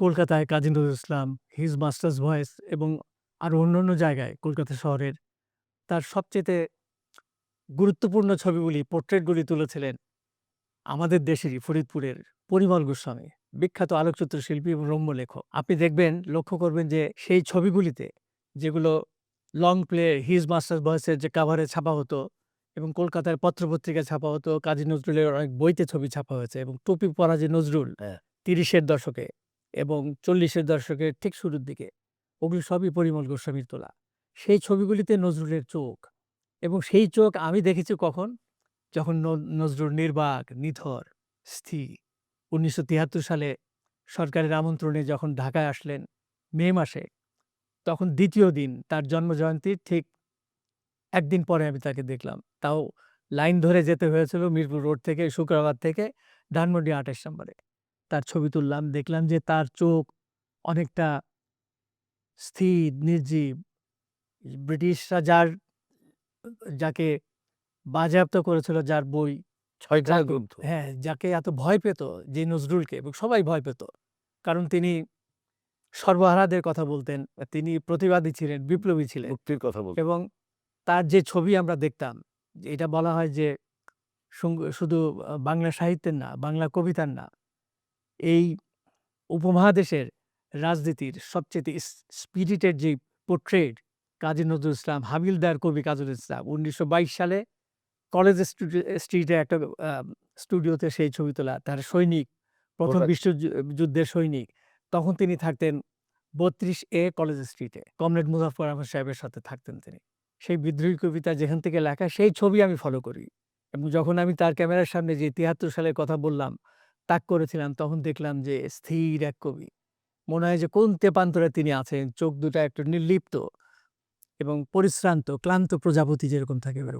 কলকাতায় Kazi Nazrul Islam, his masters voice এবং আরো অন্যান্য জায়গায় কলকাতা শহরের তার সবচাইতে গুরুত্বপূর্ণ ছবিগুলি, পোর্ট্রেটগুলি তুলেছিলেন আমাদের দেশেরই ফরিদপুরের পরিমল গোস্বামী, বিখ্যাত আলোকচিত্র শিল্পী এবং রম্য লেখক। আপনি দেখবেন, লক্ষ্য করবেন যে সেই ছবিগুলিতে যেগুলো লং প্লে হিজ মাস্টার্স ভয়েসের যে কাভারে ছাপা হতো এবং কলকাতার পত্রপত্রিকায় ছাপা হতো, কাজী নজরুলের অনেক বইতে ছবি ছাপা হয়েছে এবং টুপি পরা যে নজরুল হ্যাঁ। ৩০-এর দশকে এবং ৪০-এর দশকের ঠিক শুরুর দিকে, ওগুলো সবই পরিমল গোস্বামীর তোলা। সেই ছবিগুলিতে নজরুলের চোখ এবং সেই চোখ আমি দেখেছি কখন? যখন নজরুল নির্বাক, নিথর, স্থির ১৯৭৩ সালে সরকারের আমন্ত্রণে যখন ঢাকায় আসলেন মে মাসে, তখন ২য় দিন তার জন্মজয়ন্তীর ঠিক ১ দিন পরে আমি তাকে দেখলাম। তাও লাইন ধরে যেতে হয়েছিল মিরপুর রোড থেকে, শুক্রাবাদ থেকে ধানমন্ডি ২৮ নম্বরে। তার ছবি তুললাম, দেখলাম যে তার চোখ অনেকটা স্থির, নির্জীব। ব্রিটিশরা যাকে বাজেয়াপ্ত করেছিল, যার বই ৬টা যাকে গ্রন্থ। হ্যাঁ, যাকে এত ভয় পেত, যে নজরুলকে, এবং সবাই ভয় পেত। কারণ তিনি সর্বহারাদের কথা বলতেন। তিনি প্রতিবাদী ছিলেন, বিপ্লবী ছিলেন মুক্তির কথা বলতেন। এবং তার যে ছবি আমরা দেখতাম, যে এটা বলা হয় যে শুধু বাংলা সাহিত্যের না, বাংলা কবিতার না, এই উপমহাদেশের রাজনীতির সবচেয়ে স্পিরিটেড যে পোর্ট্রেট কাজী নজরুল ইসলাম, হাবিলদার কবি কাজী নজরুল ইসলাম ১৯২২ সালে কলেজ স্ট্রিটে একটা স্টুডিওতে সেই ছবি তোলা। তার সৈনিক, প্রথম ওটা বিশ্বযুদ্ধের সৈনিক। তখন তিনি থাকতেন ৩২ কলেজ স্ট্রিটে। কমরেড মুজাফফর আহমদ সাহেবের সাথে থাকতেন তিনি। সেই বিদ্রোহী কবিতা যেখান থেকে লেখা, সেই ছবি আমি ফলো করি এবং যখন আমি তার ক্যামেরার সামনে যে ৭৩ সালের কথা বললাম, তাক করেছিলাম, তখন দেখলাম যে স্থির এক কবি। মনে হয় যে কোন তেপান্তরে তিনি আছেন। চোখ দুটা একটু নির্লিপ্ত এবং পরিশ্রান্ত, ক্লান্ত প্রজাপতি যেরকম থাকে ওরকম।